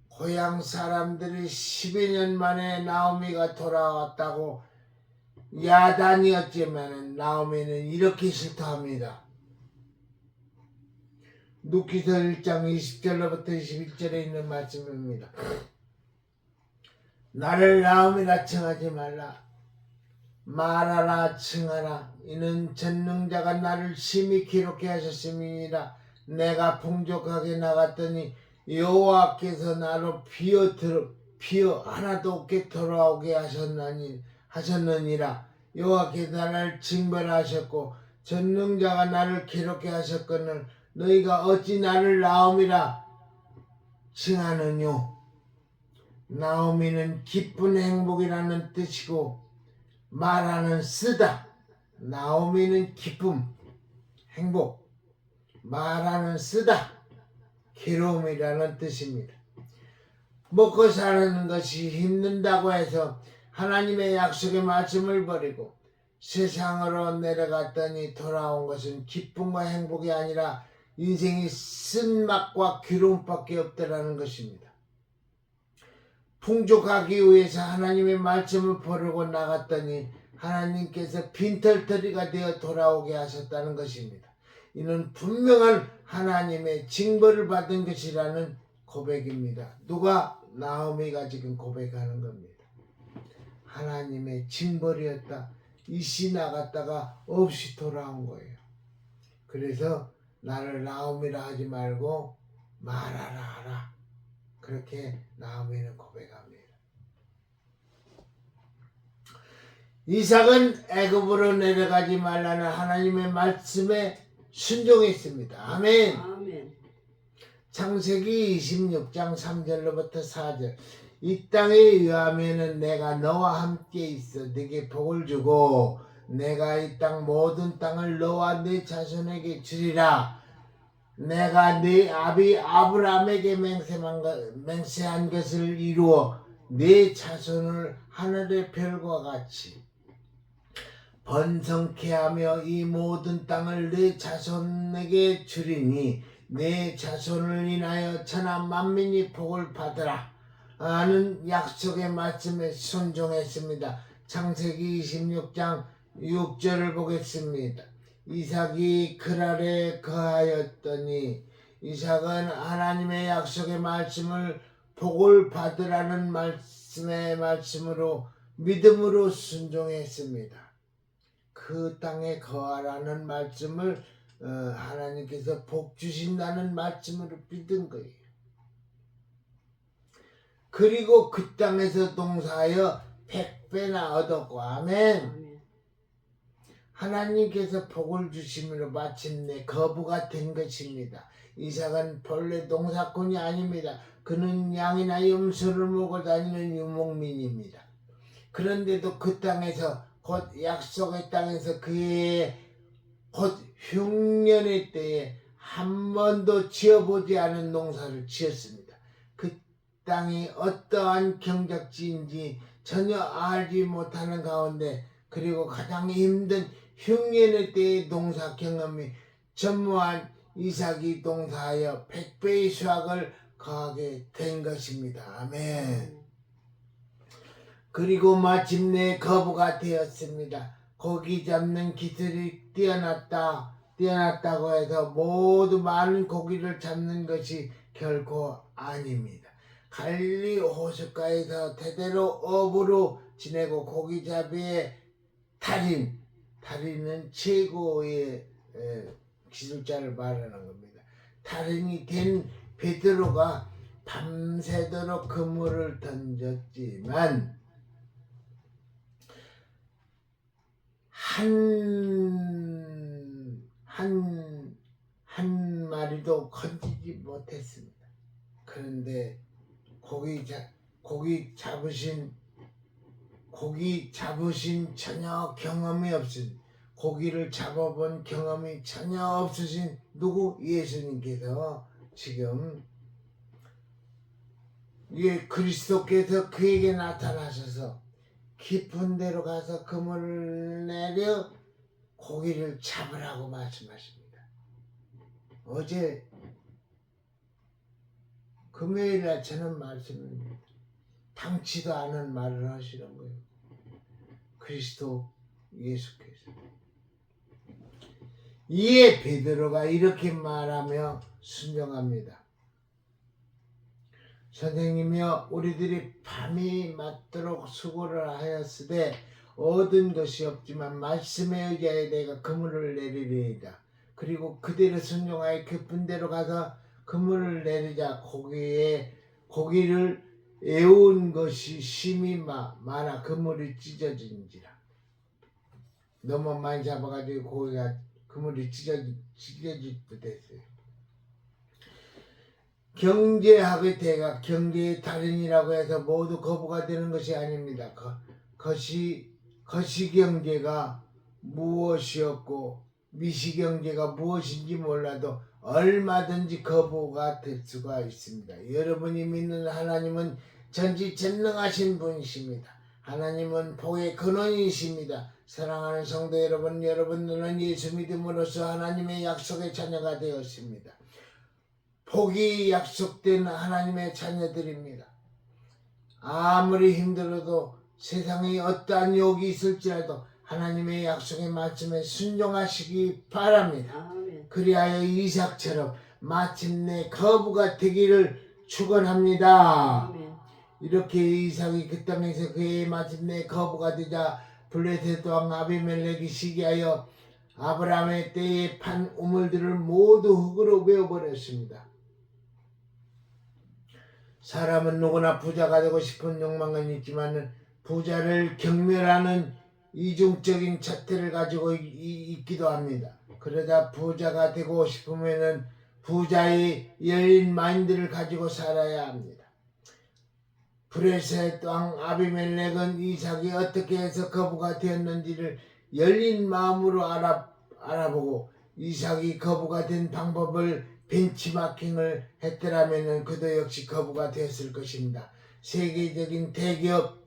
고향 사람들이 10여 년 만에 나오미가 돌아왔다고 야단이었지만 나오미는 이렇게 실토합니다. 룻기서 1장 20절로부터 21절에 있는 말씀입니다. 나를 나오미라 칭하지 말라. 말하라 칭하라. 이는 전능자가 나를 심히 기록해 하셨음이니라. 내가 풍족하게 나갔더니 여호와께서 나로 비어 하나도 없게 돌아오게 하셨느니라. 여호와께서 나를 징벌하셨고 전능자가 나를 기록해 하셨거늘 너희가 어찌 나를 나오미라 칭하느뇨. 나오미는 기쁜 행복이라는 뜻이고 말하는 쓰다. 나오미는 기쁨, 행복, 말하는 쓰다, 괴로움이라는 뜻입니다. 먹고 사는 것이 힘든다고 해서 하나님의 약속의 말씀을 버리고 세상으로 내려갔더니 돌아온 것은 기쁨과 행복이 아니라 인생이 쓴맛과 괴로움밖에 없다라는 것입니다. 풍족하기 위해서 하나님의 말씀을 버리고 나갔더니 하나님께서 빈털터리가 되어 돌아오게 하셨다는 것입니다. 이는 분명한 하나님의 징벌을 받은 것이라는 고백입니다. 누가? 나오미가 지금 고백하는 겁니다. 하나님의 징벌이었다. 이씨 나갔다가 없이 돌아온 거예요. 그래서 나를 나오미라 하지 말고 말하라 하라. 그렇게 나오미는 고백합니다. 이삭은 애굽으로 내려가지 말라는 하나님의 말씀에 순종했습니다. 아멘. 아멘. 창세기 26장 3절로부터 4절. 이 땅에 의하면은 내가 너와 함께 있어 네게 복을 주고 내가 이 땅 모든 땅을 너와 네 자손에게 주리라. 내가 네 아비 아브라함에게 맹세한 것을 이루어 네 자손을 하늘의 별과 같이 번성케 하며 이 모든 땅을 네 자손에게 주리니 내 자손을 인하여 천하 만민이 복을 받으라 하는 약속의 말씀에 순종했습니다. 창세기 26장 6절을 보겠습니다. 이삭이 그랄에 거하였더니 이삭은 하나님의 약속의 말씀을 복을 받으라는 말씀의 말씀으로 믿음으로 순종했습니다. 그 땅에 거하라는 말씀을 하나님께서 복 주신다는 말씀으로 믿은 거예요. 그리고 그 땅에서 농사하여 100배나 얻었고 아멘. 아멘. 하나님께서 복을 주심으로 마침내 거부가 된 것입니다. 이삭은 본래 농사꾼이 아닙니다. 그는 양이나 염소를 몰고 다니는 유목민입니다. 그런데도 그 땅에서 곧 약속의 땅에서 그의 곧 흉년의 때에 한 번도 지어보지 않은 농사를 지었습니다. 그 땅이 어떠한 경작지인지 전혀 알지 못하는 가운데 그리고 가장 힘든 흉년의 때의 농사 경험이 전무한 이삭이 농사하여 100배의 수확을 거하게 된 것입니다. 아멘. 그리고 마침내 거부가 되었습니다. 고기 잡는 기술이 뛰어났다고 해서 모두 많은 고기를 잡는 것이 결코 아닙니다. 갈릴리 호숫가에서 대대로 어부로 지내고 고기잡이의 달인은 최고의 기술자를 말하는 겁니다. 달인이 된 베드로가 밤새도록 그물을 던졌지만 한 마리도 건지지 못했습니다. 그런데 고기 잡으신 전혀 경험이 없으신 고기를 잡아본 경험이 전혀 없으신 누구? 예수님께서 지금 그리스도께서 그에게 나타나셔서 깊은 데로 가서 그물을 내려 고기를 잡으라고 말씀하십니다. 어제 금요일날 저는 말씀을 당치도 않은 말을 하시는 거예요. 그리스도 예수께서. 이에 베드로가 이렇게 말하며 순종합니다. 선생님이여 우리들이 밤이 맞도록 수고를 하였으되 얻은 것이 없지만 말씀에 의하여 내가 그물을 내리리이다. 그리고 그대로 순종하여 깊은 데로 가서 그물을 내리자 고기를 애운 것이 심히 많아 그물이 찢어진지라. 너무 많이 잡아가지고 그물이 찢어질 듯 했어요. 경제학의 대가 경제의 달인이라고 해서 모두 거부가 되는 것이 아닙니다. 거시경제가 무엇이었고 미시경제가 무엇인지 몰라도 얼마든지 거부가 될 수가 있습니다. 여러분이 믿는 하나님은 전지전능하신 분이십니다. 하나님은 복의 근원이십니다. 사랑하는 성도 여러분들은 예수 믿음으로써 하나님의 약속의 자녀가 되었습니다. 복이 약속된 하나님의 자녀들입니다. 아무리 힘들어도 세상에 어떠한 욕이 있을지라도 하나님의 약속의 말씀에 순종하시기 바랍니다. 아멘. 그리하여 이삭처럼 마침내 거부가 되기를 축원합니다. 아멘. 이렇게 이삭이 그 땅에서 그의 마침내 거부가 되자 블레셋 왕 아비멜렉이 시기하여 아브라함의 때에 판 우물들을 모두 흙으로 메워버렸습니다. 사람은 누구나 부자가 되고 싶은 욕망은 있지만 부자를 경멸하는 이중적인 잣대를 가지고 있기도 합니다. 그러다 부자가 되고 싶으면 부자의 열린 마인드를 가지고 살아야 합니다. 브레셋 왕 아비멜렉은 이삭이 어떻게 해서 거부가 되었는지를 열린 마음으로 알아보고 이삭이 거부가 된 방법을 벤치마킹을 했더라면 그도 역시 거부가 되었을 것입니다. 세계적인 대기업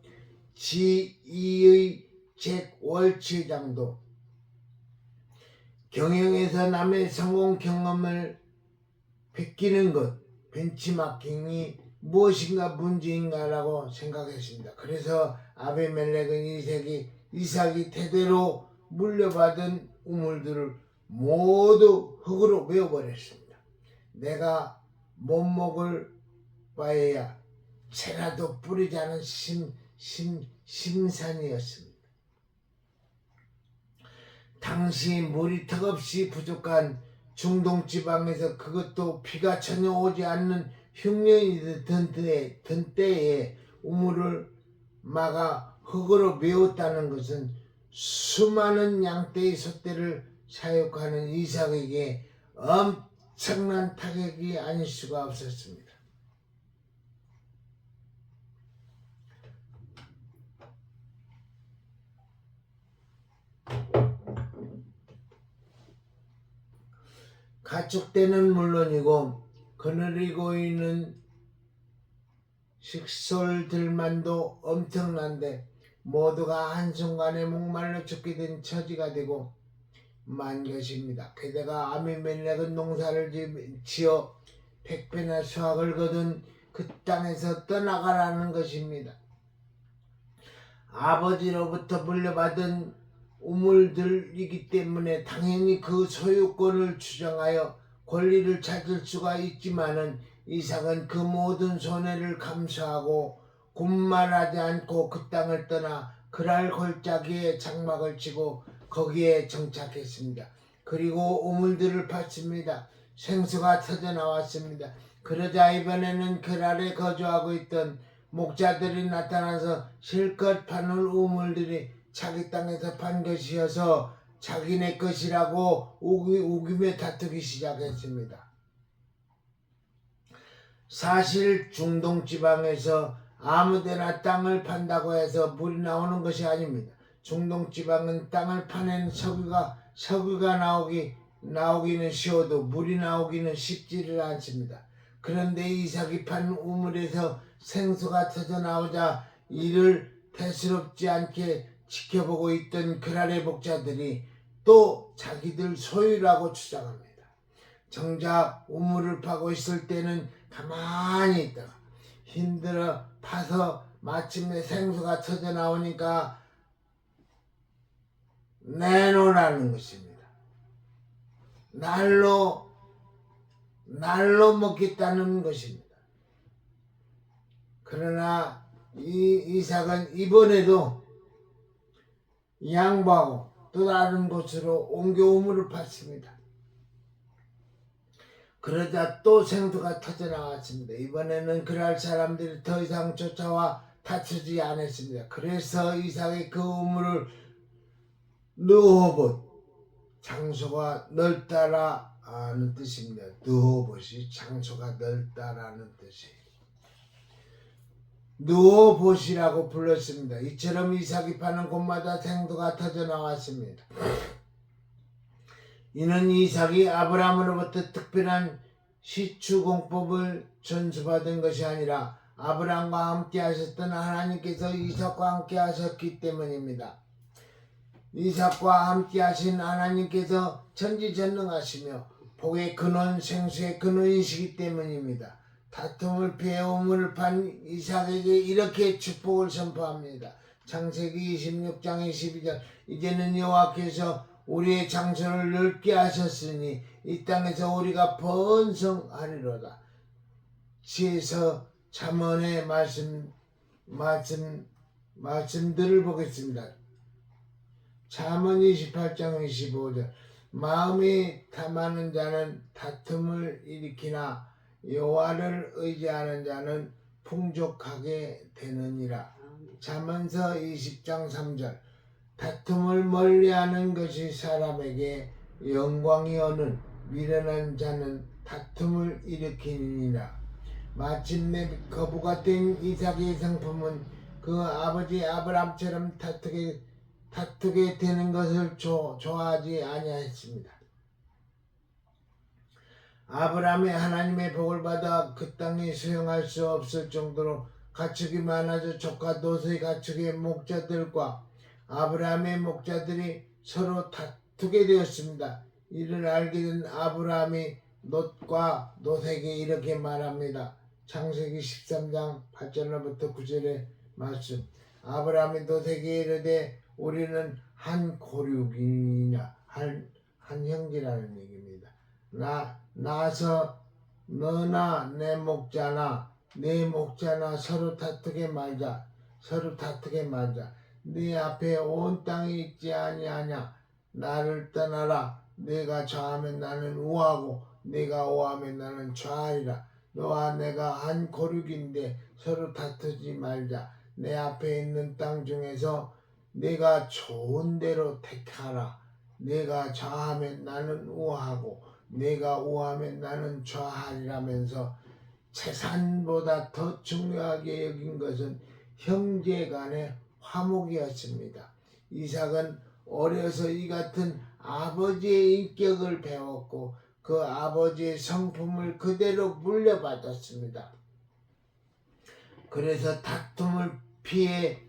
GE의 잭 월치 회장도 경영에서 남의 성공 경험을 베끼는 것, 벤치마킹이 무엇인가 문제인가라고 생각했습니다. 그래서 아비멜렉은 이삭이 대대로 물려받은 우물들을 모두 흙으로 메워버렸습니다. 내가 못 먹을 바에야 채라도 뿌리지 않은 심산이었습니다. 당시 물이 턱없이 부족한 중동 지방에서 그것도 비가 전혀 오지 않는 흉년이 든 때에 우물을 막아 흙으로 메웠다는 것은 수많은 양떼의 솥대를 사육하는 이삭에게 엄청난 타격이 아닐 수가 없었습니다. 가축대는 물론이고 거느리고 있는 식솔들만도 엄청난데 모두가 한순간에 목말라 죽게 된 처지가 되고 만 것입니다. 게다가 아비멜렉은 농사를 지어 100배나 수확을 거둔 그 땅에서 떠나가라는 것입니다. 아버지로부터 물려받은 우물들이기 때문에 당연히 그 소유권을 주장하여 권리를 찾을 수가 있지만은 이삭은 그 모든 손해를 감수하고 군말하지 않고 그 땅을 떠나 그랄 골짜기에 장막을 치고 거기에 정착했습니다. 그리고 우물들을 팠습니다. 생수가 터져 나왔습니다. 그러자 이번에는 그랄에 거주하고 있던 목자들이 나타나서 실컷 파는 우물들이 자기 땅에서 판 것이어서 자기네 것이라고 우기며 다투기 시작했습니다. 사실 중동 지방에서 아무데나 땅을 판다고 해서 물이 나오는 것이 아닙니다. 중동 지방은 땅을 파낸 석유가 나오기는 쉬워도 물이 나오기는 쉽지를 않습니다. 그런데 이삭이 판 우물에서 생수가 터져 나오자 이를 대수롭지 않게 지켜보고 있던 그랄의 목자들이 또 자기들 소유라고 주장합니다. 정작 우물을 파고 있을 때는 가만히 있다가 힘들어 파서 마침내 생수가 터져 나오니까 내놓으라는 것입니다. 날로 먹겠다는 것입니다. 그러나 이삭은 이번에도 양보하고 또 다른 곳으로 옮겨 우물을 팠습니다. 그러자 또 생수가 터져 나왔습니다. 이번에는 그랄 사람들이 더 이상 쫓아와 다투지 않았습니다. 그래서 이삭이 그 우물을 느호봇, 장소가 넓다라는 뜻입니다. 느호봇이 장소가 넓다라는 뜻이에요. 느호봇이라고 불렀습니다. 이처럼 이삭이 파는 곳마다 생수가 터져 나왔습니다. 이는 이삭이 아브라함으로부터 특별한 시추공법을 전수받은 것이 아니라 아브라함과 함께 하셨던 하나님께서 이삭과 함께 하셨기 때문입니다. 이삭과 함께 하신 하나님께서 천지전능하시며 복의 근원, 생수의 근원이시기 때문입니다. 다툼을 피해 우물을 판 이삭에게 이렇게 축복을 선포합니다. 창세기 26장 22절 이제는 여호와께서 우리의 장소를 넓게 하셨으니 이 땅에서 우리가 번성하리로다. 지혜서 잠언의 말씀들을 보겠습니다. 잠언 28장 25절 마음이 탐하는 자는 다툼을 일으키나 여호와를 의지하는 자는 풍족하게 되느니라. 아멘. 잠언서 20장 3절. 다툼을 멀리하는 것이 사람에게 영광이 오는 미련한 자는 다툼을 일으키니라. 마침내 거부가 된 이삭의 성품은 그 아버지 아브람처럼 다투게 되는 것을 좋아하지 아니하였습니다. 아브라함이 하나님의 복을 받아 그 땅에 수용할 수 없을 정도로 가축이 많아져 조카 노소의 가축의 목자들과 아브라함의 목자들이 서로 다투게 되었습니다. 이를 알게 된 아브라함이 롯과 롯에게 이렇게 말합니다. 창세기 13장 8절부터 9절의 말씀. 아브라함이 롯에게 이르되 우리는 한 고륙이냐 한 형제라는 얘기입니다. 나서 너나 내 목자나 내 목자나 서로 다투게 말자. 네 앞에 온 땅이 있지 아니하냐. 나를 떠나라. 내가 좌하면 나는 우하고 내가 우하면 나는 좌하리라. 너와 내가 한 고륙인데 서로 다투지 말자. 내 앞에 있는 땅 중에서 내가 좋은 대로 택하라. 내가 좌하면 나는 우하고 내가 우하면 나는 좌하리라면서 재산보다 더 중요하게 여긴 것은 형제 간의 화목이었습니다. 이삭은 어려서 이 같은 아버지의 인격을 배웠고 그 아버지의 성품을 그대로 물려받았습니다. 그래서 다툼을 피해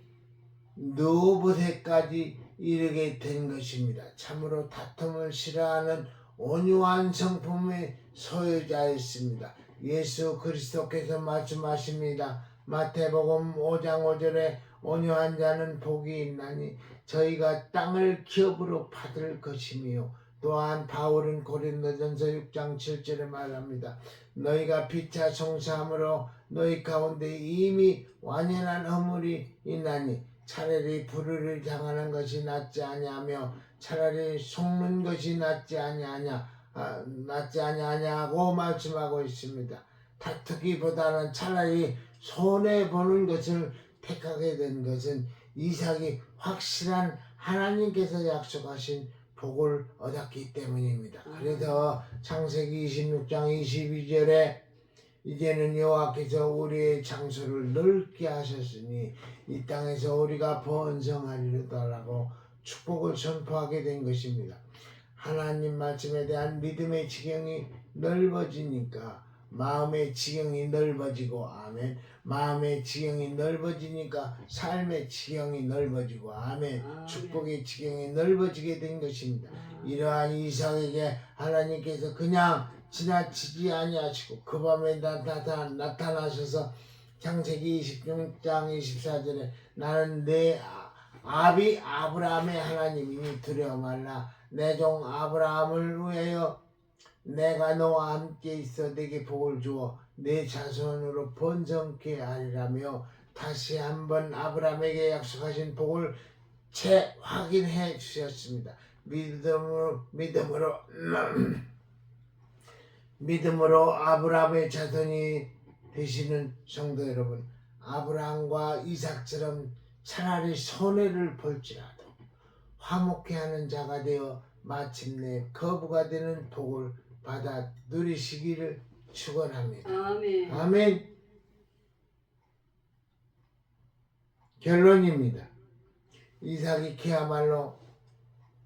노봇에까지 이르게 된 것입니다. 참으로 다툼을 싫어하는 온유한 성품의 소유자였습니다. 예수 그리스도께서 말씀하십니다. 마태복음 5장 5절에 온유한 자는 복이 있나니 저희가 땅을 기업으로 받을 것이며 또한 바울은 고린도전서 6장 7절에 말합니다. 너희가 피차 송사함으로 너희 가운데 이미 완연한 허물이 있나니 차라리 불의를 당하는 것이 낫지 아니하며 차라리 속는 것이 낫지 아니하냐고 말씀하고 있습니다. 다투기보다는 차라리 손해보는 것을 택하게 된 것은 이삭이 확실한 하나님께서 약속하신 복을 얻었기 때문입니다. 그래서 창세기 26장 22절에 이제는 여호와께서 우리의 장소를 넓게 하셨으니 이 땅에서 우리가 번성하리로다라고 축복을 선포하게 된 것입니다. 하나님 말씀에 대한 믿음의 지경이 넓어지니까 마음의 지경이 넓어지고 아멘. 마음의 지경이 넓어지니까 삶의 지경이 넓어지고 아멘. 축복의 지경이 넓어지게 된 것입니다. 이러한 이삭에게 하나님께서 그냥 지나치지 아니하시고 그 밤에 나타나셔서 창세기 26장 24절에 나는 내 아비 아브라함의 하나님이니 두려워 말라. 내 종 아브라함을 위하여 내가 너와 함께 있어 내게 복을 주어 내 자손으로 번성케 하리라며 다시 한번 아브라함에게 약속하신 복을 재확인해 주셨습니다. 믿음으로 아브라함의 자손이 되시는 성도 여러분, 아브라함과 이삭처럼 차라리 손해를 볼지라도 화목해 하는 자가 되어 마침내 거부가 되는 복을 받아 누리시기를 축원합니다. 아멘. 아멘. 결론입니다. 이삭이 그야말로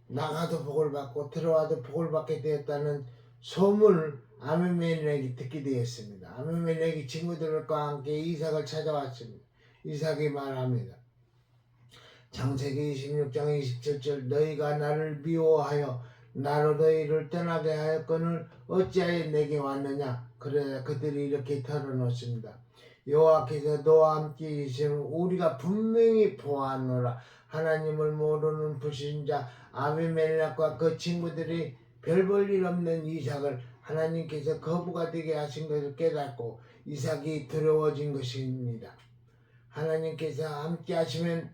나가도 복을 받고 들어와도 복을 받게 되었다는 소문을 아비멜렉이 듣게 되었습니다. 아비멜렉이 친구들과 함께 이삭을 찾아왔습니다. 이삭이 말합니다. 창세기 26장 27절 너희가 나를 미워하여 나로 너희를 떠나게 하였거늘 어찌하여 내게 왔느냐. 그래 그들이 이렇게 털어놓습니다. 여호와께서 너와 함께 계시면 우리가 분명히 보았노라. 하나님을 모르는 불신자 아비멜렉과 그 친구들이 별 볼 일 없는 이삭을 하나님께서 거부가 되게 하신 것을 깨닫고 이삭이 두려워진 것입니다. 하나님께서 함께 하시면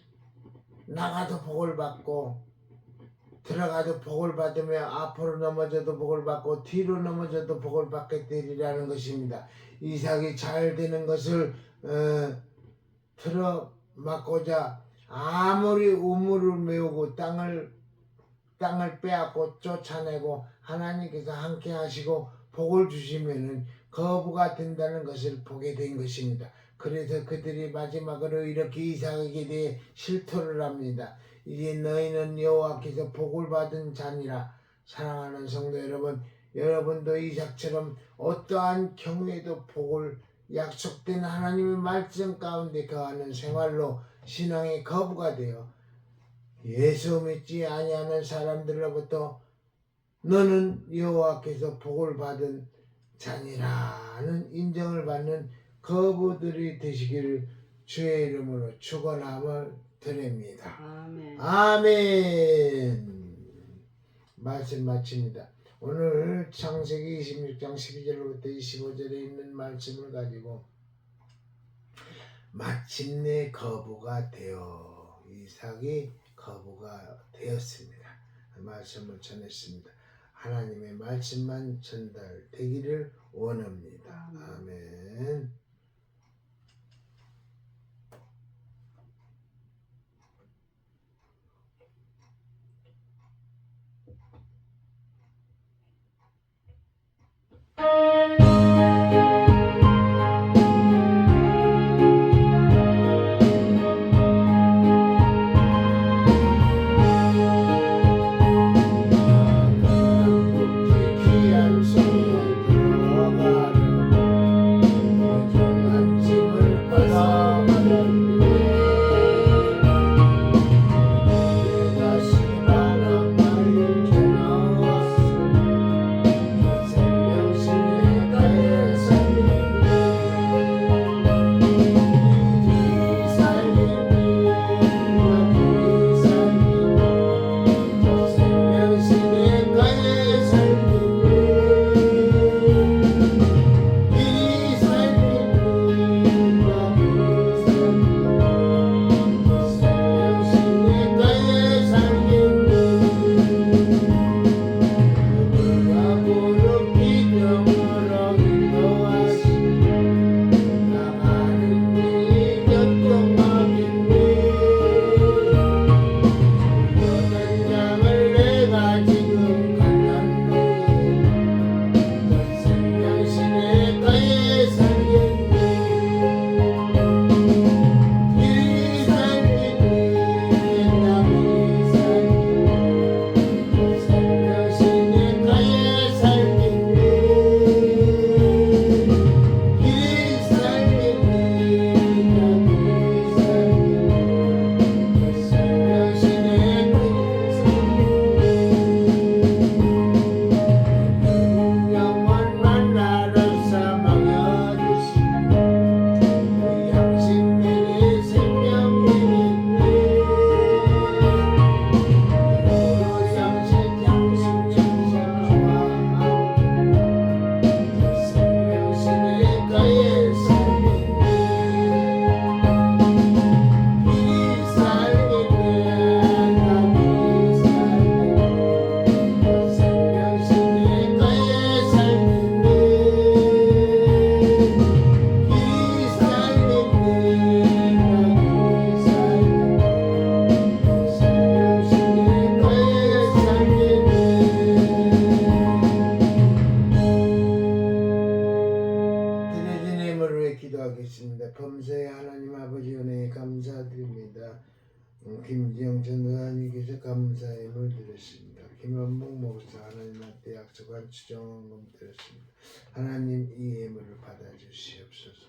나가도 복을 받고 들어가도 복을 받으며 앞으로 넘어져도 복을 받고 뒤로 넘어져도 복을 받게 되리라는 것입니다. 이삭이 잘 되는 것을 틀어막고자 아무리 우물을 메우고 땅을 빼앗고 쫓아내고 하나님께서 함께 하시고 복을 주시면은 거부가 된다는 것을 보게 된 것입니다. 그래서 그들이 마지막으로 이렇게 이삭에게 대해 실토를 합니다. 이제 너희는 여호와께서 복을 받은 자니라. 사랑하는 성도 여러분, 여러분도 이삭처럼 어떠한 경우에도 복을 약속된 하나님의 말씀 가운데 거하는 생활로 신앙의 거부가 되어 예수 믿지 아니하는 사람들로부터 너는 여호와께서 복을 받은 자니라는 인정을 받는 거부들이 되시기를 주의 이름으로 축원함을 드립니다. 아멘. 아멘. 말씀 마칩니다. 오늘 창세기 26장 12절부터 25절에 있는 말씀을 가지고 마침내 거부가 되어 이삭이 거부가 되었습니다. 말씀을 전했습니다. 하나님의 말씀만 전달되기를 원합니다. 아멘. 귀한 손에 들어가려고 소중한 짐을 받아가려니 다시 바람을 겨누었으니 생명신의 가에 살리니 이리 살리니 나들이 살리니 생명신의 가에 살리니 이리 살리니 나들이 살리니 생명신의 가에 살리니 물가고로 기름으로 인도하시니 나가는 길이 교통하겠니 여덟 장을 내가 지금 갈랐네 생명신의 가에 살겠니 길이 살겠니 나무리 살겠니 생명신의 가에 살겠니 길이 살겠니 나무리 살겠니 생명신의 영원 만나러서 먹여주시니 양식 내게 생명이니 양식 정신과 생명신의 가에 살겠니 길이 살겠네 나무리 살겠네 생명신의 가에 살겠네 길이 살겠네 나무리 살겠네 생명신의 가에 살겠네 드려진 예물을 위해 기도하겠습니다. 범사의 하나님 아버지 은혜에 감사드립니다. 김지영 전도사님께서 감사의 예물 드렸습니다. 김원목 목사 하나님한테 약속한 추정헌금 드렸습니다. 하나님 이 예물을 받아주시옵소서.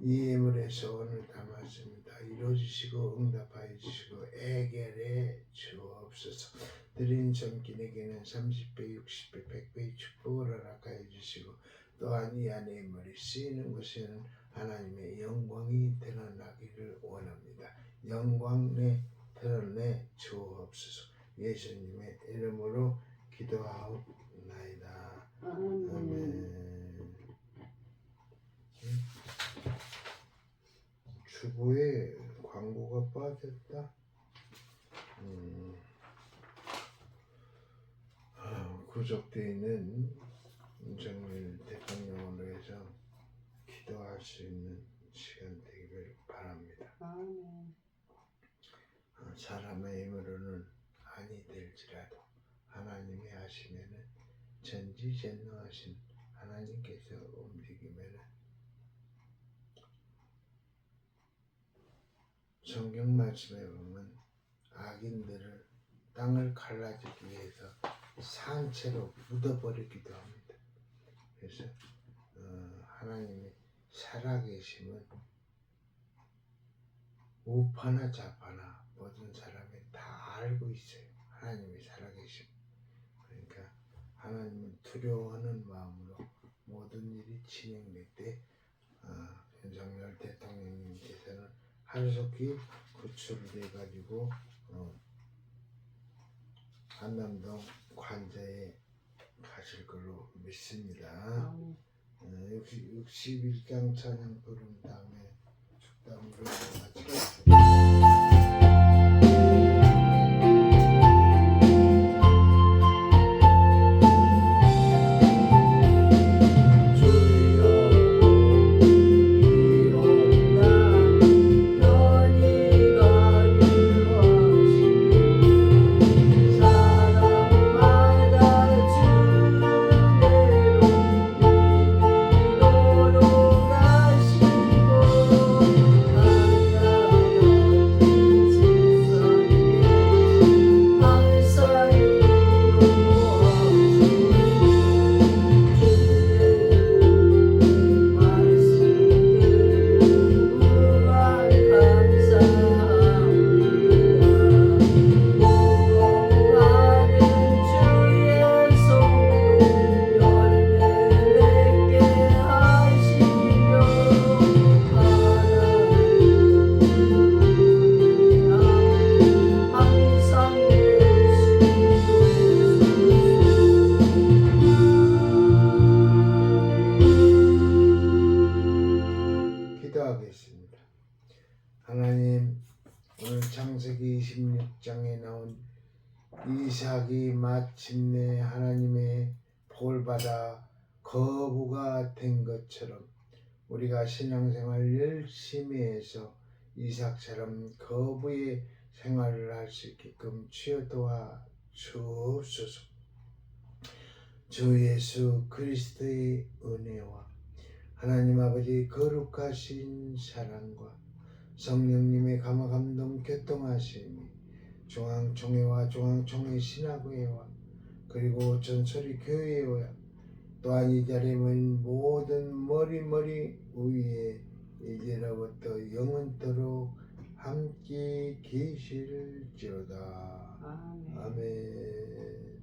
이 예물의 소원을 담았습니다. 이루어주시고 응답하여 주시고 애결해 주옵소서. 드린 손길에게는 30배, 60배, 100배의 축복을 허락하여 주시고 또한 이 안에 예물이 쓰이는 곳에는 하나님의 영광이 드러나기를 원합니다. 영광 드러내 주옵소서. 예수님의 이름으로 기도하옵나이다. 아멘. 주부에 광고가 빠졌다. 구속되어 있는 윤석열 대통령으로 해서 기도할 수 있는 시간 되기를 바랍니다. 아멘. 사람의 힘으로는 아니 될지라도 하나님이 하시면은 전지전능하신 하나님께서 움직이면은 성경 말씀에 보면 악인들을 땅을 갈라지기 위해서 산채로 묻어버리기도 합니다. 그래서 하나님이 살아계심은 우파나 좌파나 모든 사람이 다 알고 있어요. 하나님이 살아계심. 그러니까 하나님은 두려워하는 마음으로 모든 일이 진행될 때 윤석열 대통령님께서는 하루속히 구출돼 가지고 한남동 관저에 가실 걸로 믿습니다. 아멘. 61강 찬양 부른 다음에 축담으로 마치겠습니다. 기도하겠습니다. 하나님, 오늘 창세기 26장에 나온 이삭이 마침내 하나님의 복을 받아 거부가 된 것처럼 우리가 신앙생활 열심히 해서 이삭처럼 거부의 생활을 할 수 있게끔 주여 도와 주옵소서. 주 예수 그리스도의 은혜와 하나님 아버지 거룩하신 사랑과 성령님의 감화감동 교통하심이 중앙총회와 중앙총회 신학회와 그리고 전설의 교회와 또한 이 자리에 모인 모든 머리 위에 이제로부터 영원토록 함께 계실지어다. 아멘. 아멘.